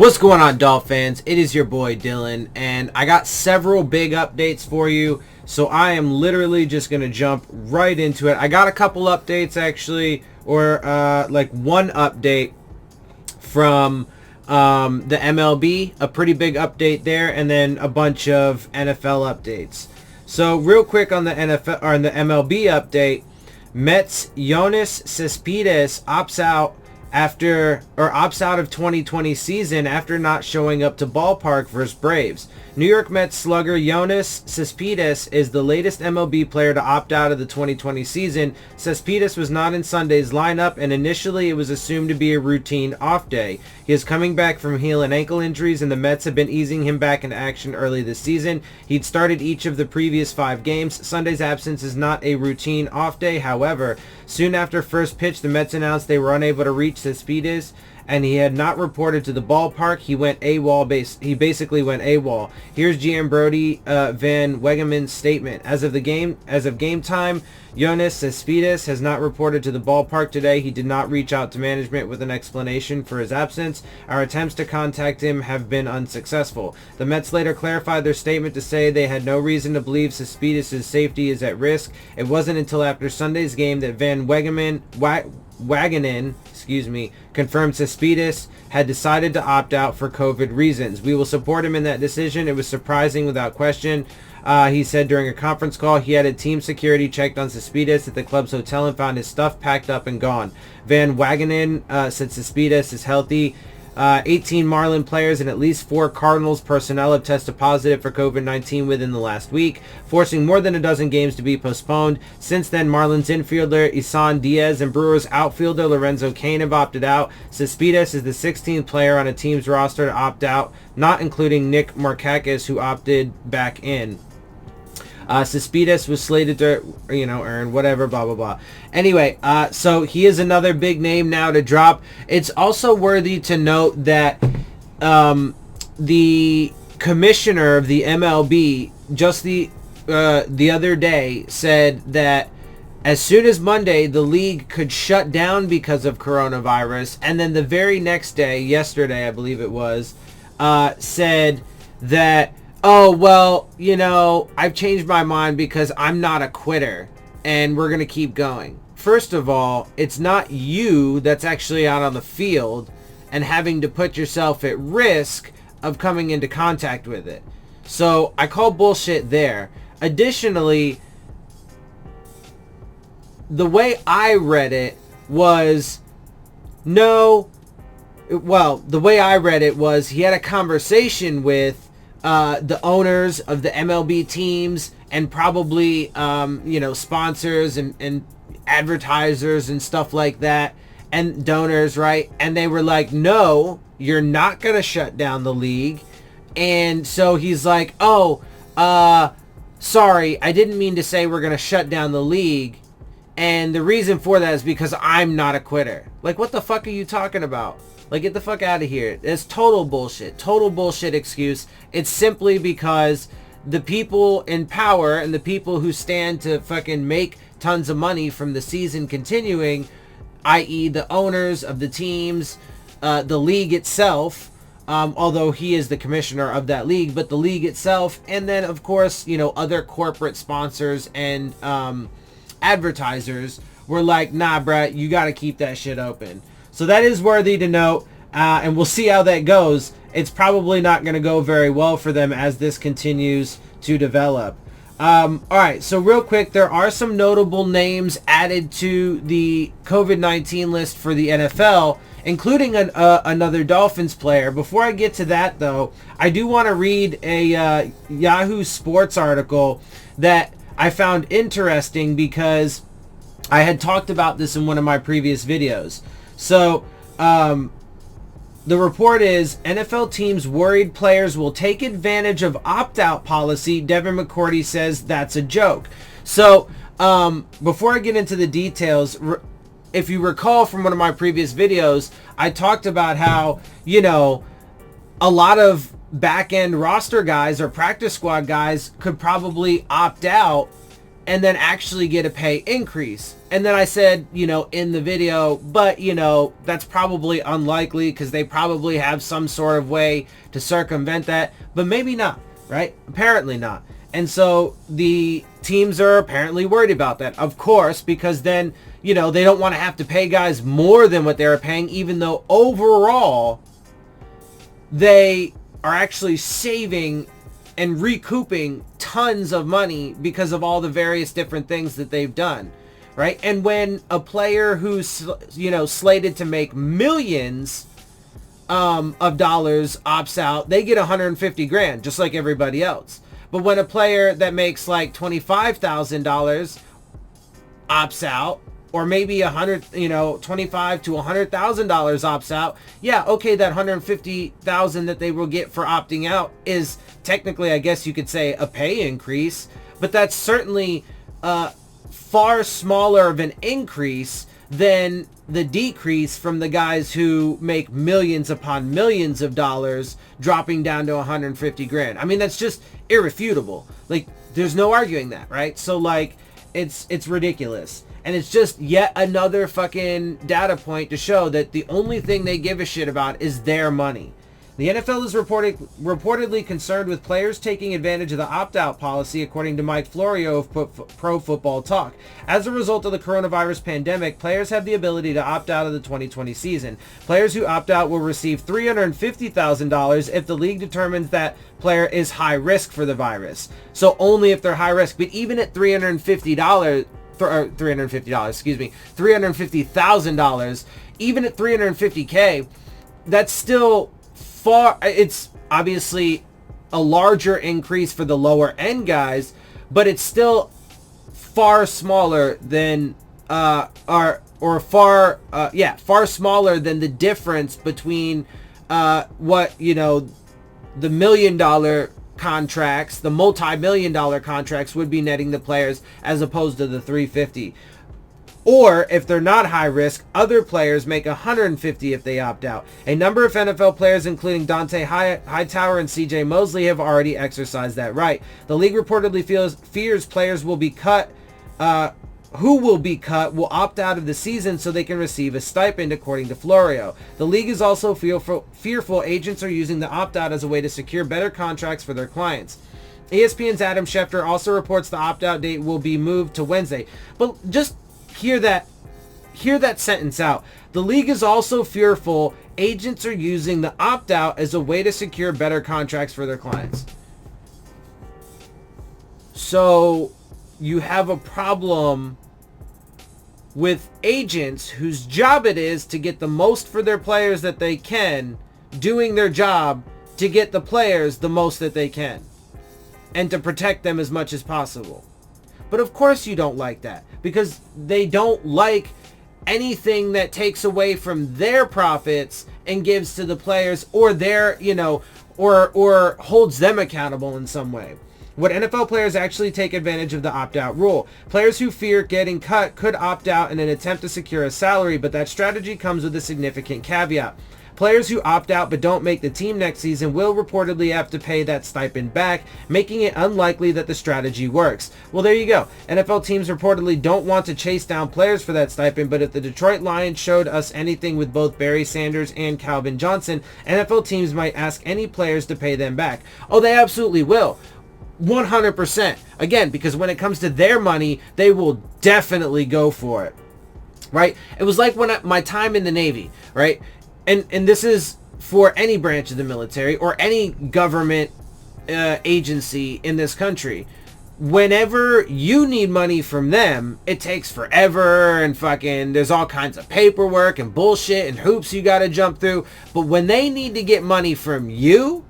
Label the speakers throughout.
Speaker 1: What's going on, Dolphins? It is your boy Dillon, and I got several big updates for you, so I am literally just going to jump right into it. I got a couple updates, actually, or like one update from the MLB, a pretty big update there, and then a bunch of NFL updates. So real quick on the NFL or on the MLB update, Mets Yoenis Cespedes opts out of 2020 season after not showing up to ballpark versus Braves. New York Mets slugger Yoenis Cespedes is the latest MLB player to opt out of the 2020 season. Cespedes was not in Sunday's lineup, and initially it was assumed to be a routine off day. He is coming back from heel and ankle injuries, and the Mets have been easing him back into action early this season. He'd started each of the previous 5 games. Sunday's absence is not a routine off day, however. Soon after first pitch, the Mets announced they were unable to reach Cespedes, and he had not reported to the ballpark. He went AWOL. He basically went AWOL. Here's GM Brody Van Wegeman's statement. As of game time, Yoenis Cespedes has not reported to the ballpark today. He did not reach out to management with an explanation for his absence. Our attempts to contact him have been unsuccessful. The Mets later clarified their statement to say they had no reason to believe Cespedes' safety is at risk. It wasn't until after Sunday's game that Van Waganen, confirmed Cespedes had decided to opt out for COVID reasons. We will support him in that decision. It was surprising without question. He said during a conference call he had a team security checked on Cespedes at the club's hotel and found his stuff packed up and gone. Van Waganen said Cespedes is healthy. 18 Marlin players and at least 4 Cardinals personnel have tested positive for COVID-19 within the last week, forcing more than a dozen games to be postponed. Since then, Marlins infielder Isan Diaz and Brewers outfielder Lorenzo Cain have opted out. Cespedes is the 16th player on a team's roster to opt out, not including Nick Markakis, who opted back in. Cespedes was slated to, earn whatever, blah, blah, blah. Anyway, so he is another big name now to drop. It's also worthy to note that the commissioner of the MLB just the other day said that as soon as Monday, the league could shut down because of coronavirus. And then the very next day, yesterday, I believe it was, said that, oh, well, I've changed my mind because I'm not a quitter and we're going to keep going. First of all, it's not you that's actually out on the field and having to put yourself at risk of coming into contact with it. So I call bullshit there. Additionally, the way I read it was he had a conversation with the owners of the MLB teams and probably, sponsors and advertisers and stuff like that and donors, right? And they were like, no, you're not going to shut down the league. And so he's like, sorry, I didn't mean to say we're going to shut down the league. And the reason for that is because I'm not a quitter. Like, what the fuck are you talking about? Like, get the fuck out of here. It's total bullshit. Total bullshit excuse. It's simply because the people in power and the people who stand to fucking make tons of money from the season continuing, i.e. the owners of the teams, the league itself, although he is the commissioner of that league, but the league itself, and then, of course, other corporate sponsors and advertisers were like, nah, bruh, you got to keep that shit open. So that is worthy to note, and we'll see how that goes. It's probably not going to go very well for them as this continues to develop. All right, so real quick, there are some notable names added to the COVID-19 list for the NFL, including another Dolphins player. Before I get to that, though, I do want to read a Yahoo Sports article that I found interesting because I had talked about this in one of my previous videos. So, the report is, NFL teams worried players will take advantage of opt-out policy. Devin McCloud says that's a joke. So, before I get into the details, if you recall from one of my previous videos, I talked about how, a lot of back-end roster guys or practice squad guys could probably opt out and then actually get a pay increase. And then I said, in the video, but, that's probably unlikely because they probably have some sort of way to circumvent that, but maybe not, right? Apparently not. And so the teams are apparently worried about that, of course, because then, they don't want to have to pay guys more than what they're paying, even though overall they are actually saving and recouping tons of money because of all the various different things that they've done, right? And when a player who's, slated to make millions of dollars opts out, they get 150 grand, just like everybody else. But when a player that makes like $25,000 opts out, or maybe $25,000 to $100,000 opts out, yeah, okay, that $150,000 that they will get for opting out is technically, I guess you could say, a pay increase, but that's certainly far smaller of an increase than the decrease from the guys who make millions upon millions of dollars dropping down to 150 grand. I mean, that's just irrefutable. Like, there's no arguing that, right? So like, it's ridiculous. And it's just yet another fucking data point to show that the only thing they give a shit about is their money. The NFL is reportedly concerned with players taking advantage of the opt-out policy, according to Mike Florio of Pro Football Talk. As a result of the coronavirus pandemic, players have the ability to opt out of the 2020 season. Players who opt out will receive $350,000 if the league determines that player is high risk for the virus. So only if they're high risk. But even at $350,000, even at $350K, that's still it's obviously a larger increase for the lower end guys, but it's still far smaller than far smaller than the difference between what the $1 million contracts, the multi-million-dollar contracts would be netting the players as opposed to the $350. Or if they're not high risk, other players make $150 if they opt out. A number of NFL players, including Dante Hightower and CJ Mosley, have already exercised that right. The league reportedly fears players will be cut. Who will be cut will opt out of the season so they can receive a stipend, according to Florio. The league is also fearful agents are using the opt-out as a way to secure better contracts for their clients. ESPN's Adam Schefter also reports the opt-out date will be moved to Wednesday. But just hear that sentence out. The league is also fearful agents are using the opt-out as a way to secure better contracts for their clients. So you have a problem with agents whose job it is to get the most for their players that they can, doing their job to get the players the most that they can and to protect them as much as possible. But of course you don't like that, because they don't like anything that takes away from their profits and gives to the players, or their, or holds them accountable in some way. Would NFL players actually take advantage of the opt-out rule? Players who fear getting cut could opt out in an attempt to secure a salary, but that strategy comes with a significant caveat. Players who opt out but don't make the team next season will reportedly have to pay that stipend back, making it unlikely that the strategy works. Well, there you go. NFL teams reportedly don't want to chase down players for that stipend, but if the Detroit Lions showed us anything with both Barry Sanders and Calvin Johnson, NFL teams might ask any players to pay them back. Oh, they absolutely will. 100%. Again, because when it comes to their money, they will definitely go for it. Right? It was like when my time in the Navy, right? And this is for any branch of the military or any government agency in this country. Whenever you need money from them, it takes forever and fucking there's all kinds of paperwork and bullshit and hoops you gotta jump through. But when they need to get money from you,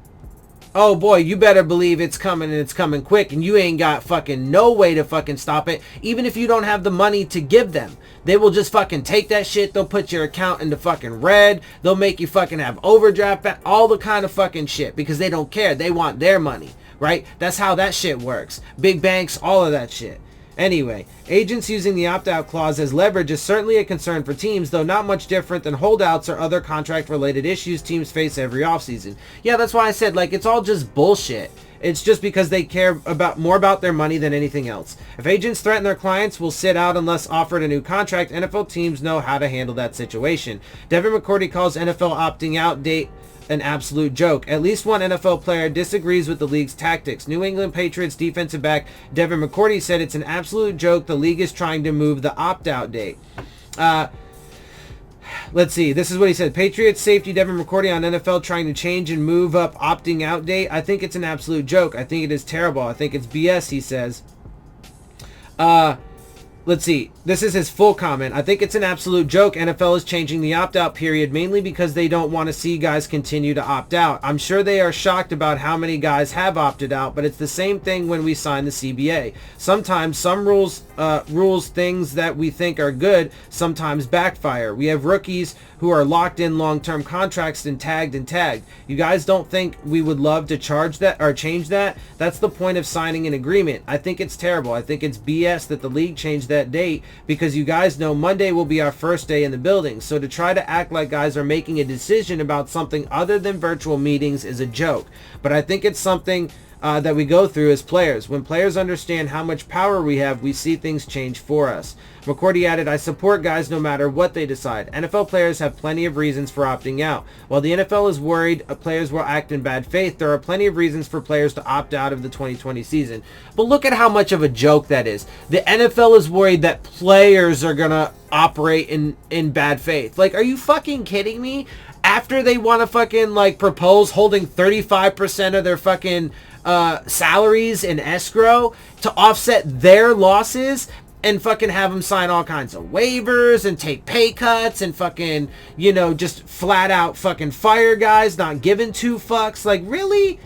Speaker 1: oh boy, you better believe it's coming, and it's coming quick, and you ain't got fucking no way to fucking stop it. Even if you don't have the money to give them, they will just fucking take that shit. They'll put your account into fucking red. They'll make you fucking have overdraft, all the kind of fucking shit, because they don't care. They want their money, right? That's how that shit works. Big banks, all of that shit. Anyway, agents using the opt-out clause as leverage is certainly a concern for teams, though not much different than holdouts or other contract-related issues teams face every offseason. Yeah, that's why I said, like, it's all just bullshit. It's just because they care more about their money than anything else. If agents threaten their clients will sit out unless offered a new contract, NFL teams know how to handle that situation. Devin McCloud calls NFL opting out date an absolute joke. At least one NFL player disagrees with the league's tactics. New England Patriots defensive back Devin McCloud said it's an absolute joke. The league is trying to move the opt-out date. Let's see. This is what he said. Patriots safety Devin McCloud on NFL trying to change and move up opting out date. I think it's an absolute joke. I think it is terrible. I think it's BS, he says. Let's see. This is his full comment. I think it's an absolute joke. NFL is changing the opt-out period mainly because they don't want to see guys continue to opt out. I'm sure they are shocked about how many guys have opted out, but it's the same thing when we sign the CBA. Sometimes some rules things that we think are good sometimes backfire. We have rookies who are locked in long-term contracts and tagged. You guys don't think we would love to charge that or change that? That's the point of signing an agreement. I think it's terrible. I think it's BS that the league changed that date because you guys know Monday will be our first day in the building. So to try to act like guys are making a decision about something other than virtual meetings is a joke. But I think it's something that we go through as players. When players understand how much power we have, we see things change for us. McCourty added, I support guys no matter what they decide. NFL players have plenty of reasons for opting out. While the NFL is worried players will act in bad faith, there are plenty of reasons for players to opt out of the 2020 season. But look at how much of a joke that is. The NFL is worried that players are going to operate in bad faith. Like, are you fucking kidding me? After they want to fucking, like, propose holding 35% of their fucking salaries in escrow to offset their losses and fucking have them sign all kinds of waivers and take pay cuts and fucking, you know, just flat out fucking fire guys, not giving two fucks. Like, really?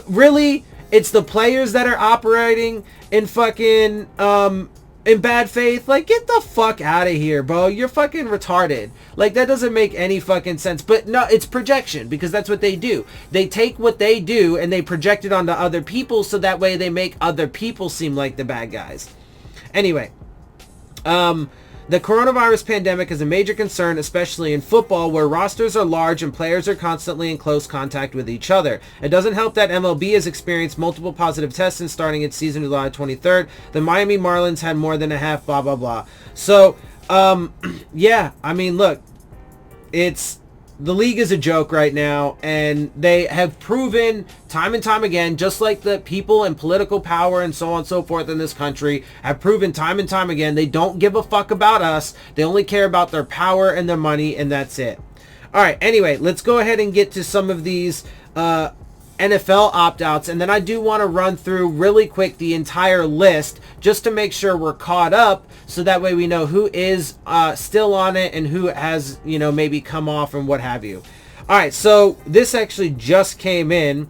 Speaker 1: Really? It's the players that are operating in fucking, in bad faith? Like, get the fuck out of here, bro. You're fucking retarded. Like, that doesn't make any fucking sense. But no, it's projection, because that's what they do. They take what they do and they project it onto other people so that way they make other people seem like the bad guys. Anyway, the coronavirus pandemic is a major concern, especially in football, where rosters are large and players are constantly in close contact with each other. It doesn't help that MLB has experienced multiple positive tests since starting its season July 23rd. The Miami Marlins had more than a half, blah, blah, blah. So, yeah, I mean, look, the league is a joke right now, and they have proven time and time again, just like the people and political power and so on and so forth in this country have proven time and time again, they don't give a fuck about us. They only care about their power and their money, and that's it. All right, anyway, let's go ahead and get to some of these NFL opt-outs, and then I do want to run through really quick the entire list just to make sure we're caught up, so that way we know who is still on it and who has, you know, maybe come off and what have you. All right, so this actually just came in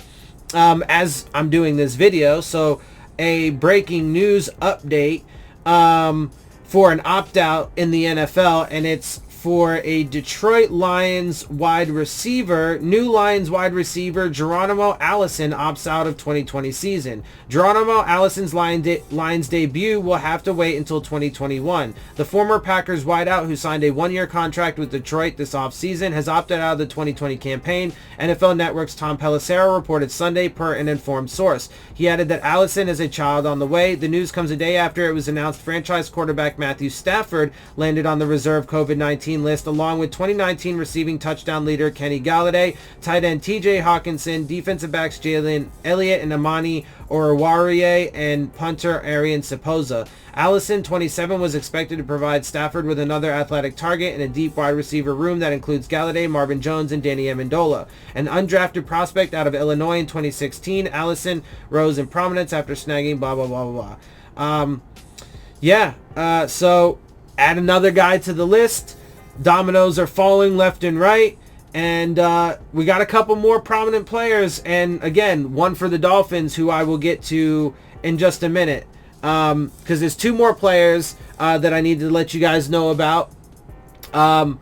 Speaker 1: as I'm doing this video, so a breaking news update for an opt-out in the NFL, and it's for a Detroit Lions wide receiver. New Lions wide receiver Geronimo Allison opts out of 2020 season. Geronimo Allison's Lions debut will have to wait until 2021. The former Packers wideout, who signed a one-year contract with Detroit this offseason, has opted out of the 2020 campaign. NFL Network's Tom Pelissero reported Sunday per an informed source. He added that Allison is a child on the way. The news comes a day after it was announced franchise quarterback Matthew Stafford landed on the reserve COVID-19 list, along with 2019 receiving touchdown leader Kenny Galladay, tight end TJ Hawkinson, defensive backs Jalen Elliott and Amani Oruwariye, and punter Arian Sapoza. Allison, 27, was expected to provide Stafford with another athletic target in a deep wide receiver room that includes Galladay, Marvin Jones, and Danny Amendola. An undrafted prospect out of Illinois in 2016, Allison rose in prominence after snagging blah, blah, blah, blah, blah. So add another guy to the list. Dominoes are falling left and right, and we got a couple more prominent players, and again, one for the Dolphins, who I will get to in just a minute, because there's two more players that I need to let you guys know about, and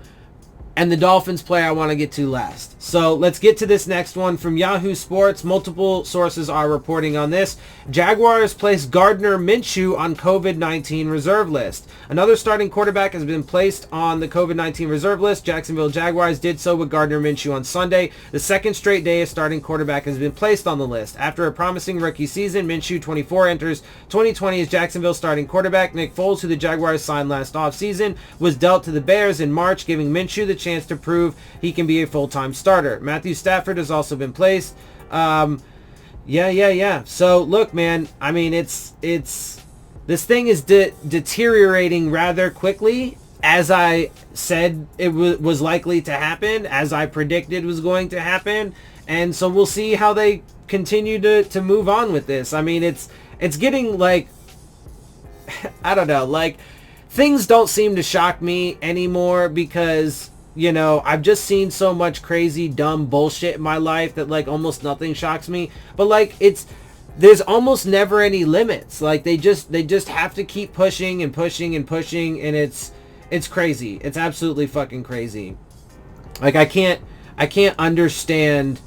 Speaker 1: the Dolphins player I want to get to last. So let's get to this next one from Yahoo Sports. Multiple sources are reporting on this. Jaguars place Gardner Minshew on COVID-19 reserve list. Another starting quarterback has been placed on the COVID-19 reserve list. Jacksonville Jaguars did so with Gardner Minshew on Sunday. The second straight day a starting quarterback has been placed on the list. After a promising rookie season, Minshew, 24, enters 2020 as Jacksonville starting quarterback. Nick Foles, who the Jaguars signed last offseason, was dealt to the Bears in March, giving Minshew the chance to prove he can be a full-time starter. Matthew Stafford has also been placed. Yeah. So look, man, I mean, it's this thing is deteriorating rather quickly, as I said it was likely to happen, as I predicted was going to happen, and so we'll see how they continue to move on with this. I mean, it's getting like, I don't know, like, things don't seem to shock me anymore because, you know, I've just seen so much crazy, dumb bullshit in my life that, like, almost nothing shocks me. But, like, there's almost never any limits. Like, they just have to keep pushing and pushing and pushing, and it's crazy. It's absolutely fucking crazy. Like, I can't understand,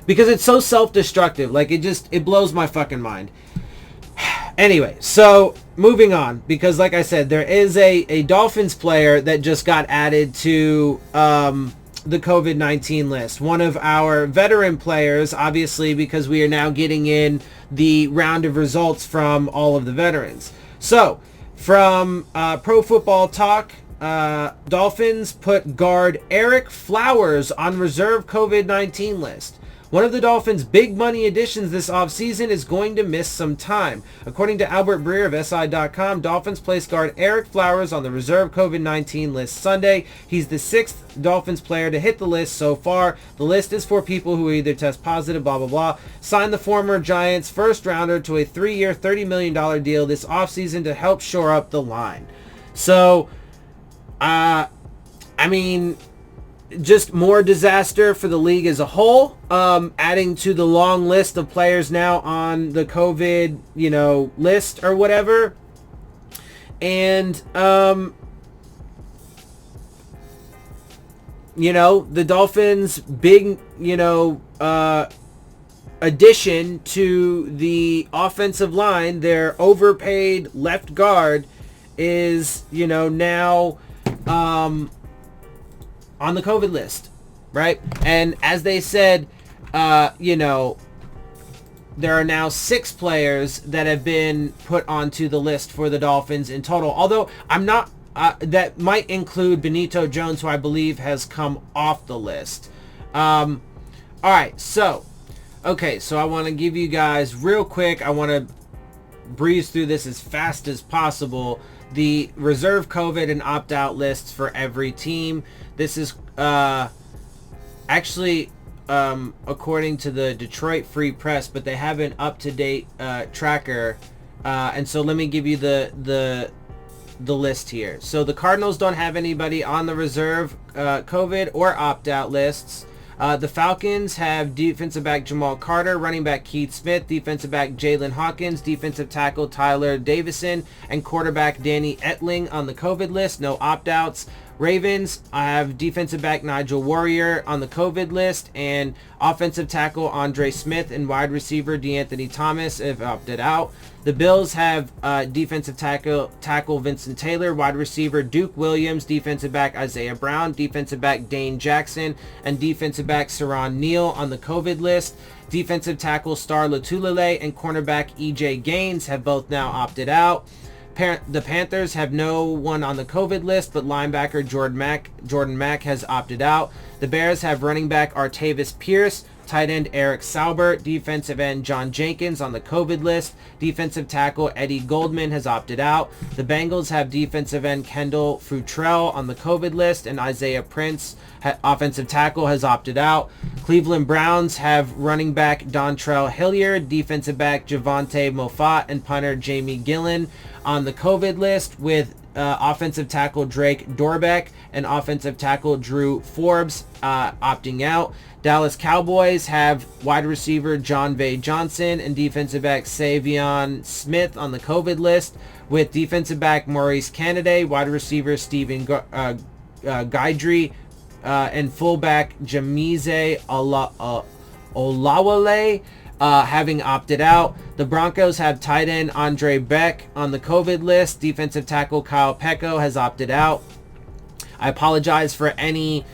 Speaker 1: because it's so self-destructive. Like, it blows my fucking mind. Anyway, so moving on, because like I said, there is a Dolphins player that just got added to the COVID-19 list. One of our veteran players, obviously, because we are now getting in the round of results from all of the veterans. So, from Pro Football Talk, Dolphins put guard Eric Flowers on reserve COVID-19 list. One of the Dolphins' big money additions this offseason is going to miss some time. According to Albert Breer of SI.com, Dolphins placed guard Eric Flowers on the reserve COVID-19 list Sunday. He's the 6th Dolphins player to hit the list so far. The list is for people who either test positive, blah, blah, blah. Signed the former Giants first rounder to a 3-year, $30 million deal this offseason to help shore up the line. So, I mean, just more disaster for the league as a whole, adding to the long list of players now on the COVID, list or whatever. And, the Dolphins' big, addition to the offensive line, their overpaid left guard, is, now, on the COVID list, right? And as they said, there are now 6 players that have been put onto the list for the Dolphins in total. Although I'm not, that might include Benito Jones, who I believe has come off the list. All right, so, okay, so I want to give you guys real quick, I want to breeze through this as fast as possible, the reserve COVID and opt-out lists for every team. This is actually according to the Detroit Free Press, but they have an up-to-date tracker, and so let me give you the list here. So the Cardinals don't have anybody on the reserve COVID or opt-out lists. The Falcons have defensive back Jamal Carter, running back Keith Smith, defensive back Jalen Hawkins, defensive tackle Tyler Davison, and quarterback Danny Etling on the COVID list. No opt-outs. Ravens, I have defensive back Nigel Warrior on the COVID list, and offensive tackle Andre Smith and wide receiver DeAnthony Thomas have opted out. The Bills have defensive tackle Vincent Taylor, wide receiver Duke Williams, defensive back Isaiah Brown, defensive back Dane Jackson, and defensive back Saron Neal on the COVID list. Defensive tackle Star Lotulelei and cornerback EJ Gaines have both now opted out. The Panthers have no one on the COVID list, but linebacker Jordan Mack has opted out. The Bears have running back Artavis Pierce, tight end Eric Sauber, defensive end John Jenkins on the COVID list. Defensive tackle Eddie Goldman has opted out. The Bengals have defensive end Kendall Futrell on the COVID list, and Isaiah Prince, offensive tackle, has opted out. Cleveland Browns have running back Dontrell Hilliard, defensive back Javonte Moffat, and punter Jamie Gillen on the COVID list, with offensive tackle Drake Dorbeck and offensive tackle Drew Forbes opting out. Dallas Cowboys have wide receiver John Vay Johnson and defensive back Savion Smith on the COVID list, with defensive back Maurice Canaday, wide receiver Stephen Guidry, and fullback Jamize Olawale having opted out. The Broncos have tight end Andre Beck on the COVID list. Defensive tackle Kyle Pecco has opted out. I apologize for any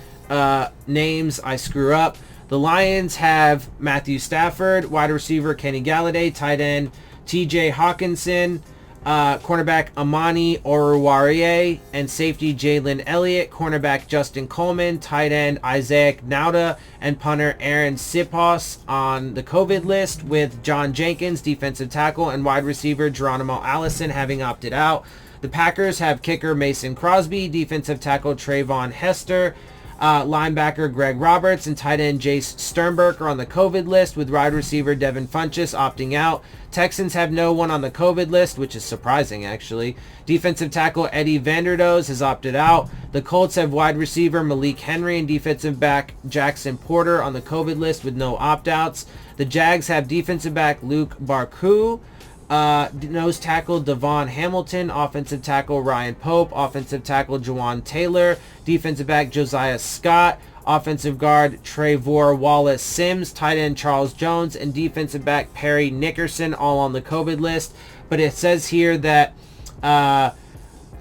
Speaker 1: names I screw up. The Lions have Matthew Stafford, wide receiver Kenny Galladay, tight end TJ Hawkinson, cornerback Amani Oruwariye, and safety Jalen Elliott, cornerback Justin Coleman, tight end Isaac Nauta, and punter Aaron Sipos on the COVID list, with John Jenkins, defensive tackle, and wide receiver Geronimo Allison having opted out. The Packers have kicker Mason Crosby, defensive tackle Trayvon Hester, linebacker Greg Roberts, and tight end Jace Sternberg are on the COVID list, with wide receiver Devin Funchess opting out. Texans have no one on the COVID list, which is surprising actually. Defensive tackle Eddie Vanderdoes has opted out. The Colts have wide receiver Malik Henry and defensive back Jackson Porter on the COVID list with no opt-outs. The Jags have defensive back Luke Barku, nose tackle Devon Hamilton, offensive tackle Ryan Pope, offensive tackle Jawan Taylor, defensive back Josiah Scott, offensive guard Trevor Wallace Sims, tight end Charles Jones, and defensive back Perry Nickerson, all on the COVID list. But it says here that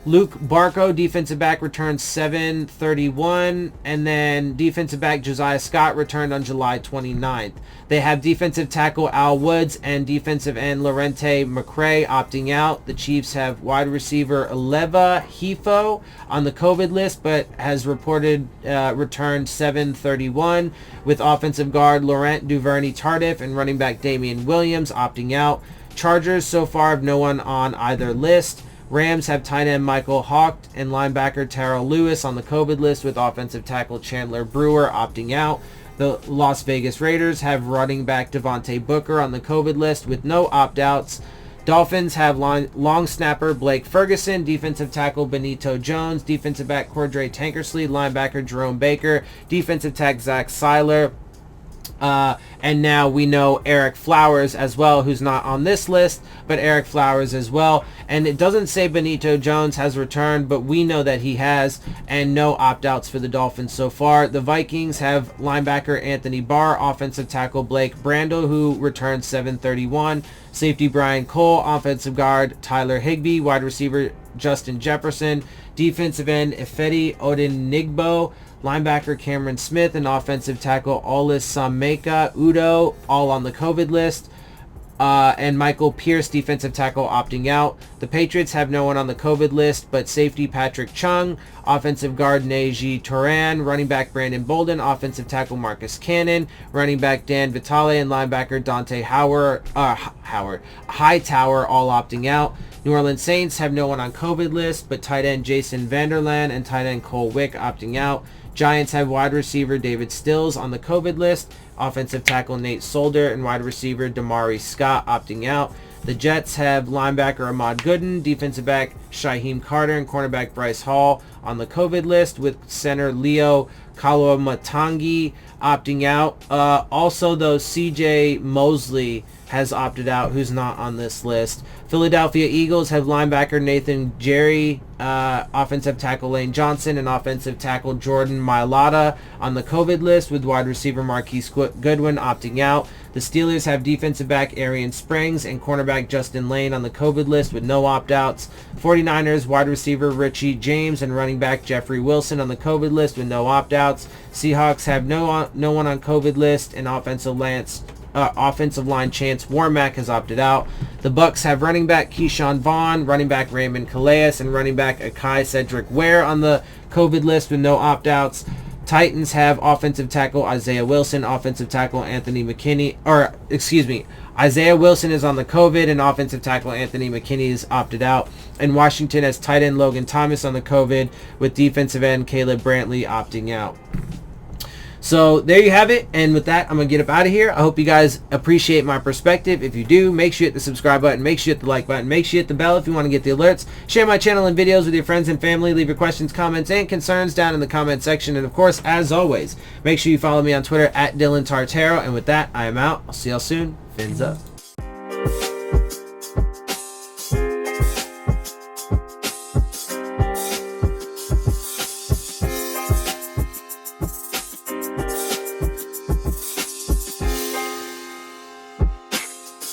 Speaker 1: Luke Barco, defensive back, returned 7/31, and then defensive back Josiah Scott returned on July 29th. They have defensive tackle Al Woods and defensive end Lorente McCray opting out. The Chiefs have wide receiver Aleva Hifo on the COVID list, but has reported returned 7/31, with offensive guard Laurent Duvernay-Tardif and running back Damian Williams opting out. Chargers so far have no one on either list. Rams have tight end Michael Hawk and linebacker Terrell Lewis on the COVID list, with offensive tackle Chandler Brewer opting out. The Las Vegas Raiders have running back Devontae Booker on the COVID list with no opt-outs. Dolphins have long snapper Blake Ferguson, defensive tackle Benito Jones, defensive back Cordray Tankersley, linebacker Jerome Baker, defensive tackle Zach Seiler, and now we know Eric Flowers as well, who's not on this list, but Eric Flowers as well. And it doesn't say Benito Jones has returned, but we know that he has, and no opt-outs for the Dolphins so far. The Vikings have linebacker Anthony Barr, offensive tackle Blake Brandel, who returned 7/31, safety Brian Cole, offensive guard Tyler Higbee, wide receiver Justin Jefferson, defensive end Ifedi Odinigbo, linebacker Cameron Smith, and offensive tackle Olis Sameka Udo, all on the COVID list. And Michael Pierce, defensive tackle, opting out. The Patriots have no one on the COVID list, but safety Patrick Chung, offensive guard Neji Turan, running back Brandon Bolden, offensive tackle Marcus Cannon, running back Dan Vitale, and linebacker Dante Hightower, all opting out. New Orleans Saints have no one on COVID list, but tight end Jason Vanderland and tight end Cole Wick opting out. Giants have wide receiver David Stills on the COVID list, offensive tackle Nate Solder, and wide receiver Damari Scott opting out. The Jets have linebacker Ahmad Gooden, defensive back Shaheem Carter, and cornerback Bryce Hall on the COVID list, with center Leo Kalamatangi opting out. Also, though, CJ Mosley has opted out, who's not on this list. Philadelphia Eagles have linebacker Nathan Jerry, offensive tackle Lane Johnson, and offensive tackle Jordan Mailata on the COVID list, with wide receiver Marquise Goodwin opting out. The Steelers have defensive back Arian Springs and cornerback Justin Lane on the COVID list with no opt-outs. 49ers wide receiver Richie James and running back Jeffrey Wilson on the COVID list with no opt-outs. Seahawks have no one on COVID list, and offensive line Chance Warmack has opted out. The Bucks have running back Keyshawn Vaughn, running back Raymond Calais, and running back Akai Cedric Ware on the COVID list with no opt-outs. Titans have offensive tackle Isaiah Wilson, offensive tackle Anthony McKinney, Isaiah Wilson is on the COVID, and offensive tackle Anthony McKinney is opted out. And Washington has tight end Logan Thomas on the COVID, with defensive end Caleb Brantley opting out. So there you have it, and with that, I'm going to get up out of here. I hope you guys appreciate my perspective. If you do, make sure you hit the subscribe button, make sure you hit the like button, make sure you hit the bell if you want to get the alerts. Share my channel and videos with your friends and family. Leave your questions, comments, and concerns down in the comment section. And of course, as always, make sure you follow me on Twitter at Dillon Tartaro. And with that, I am out. I'll see y'all soon. Fins up.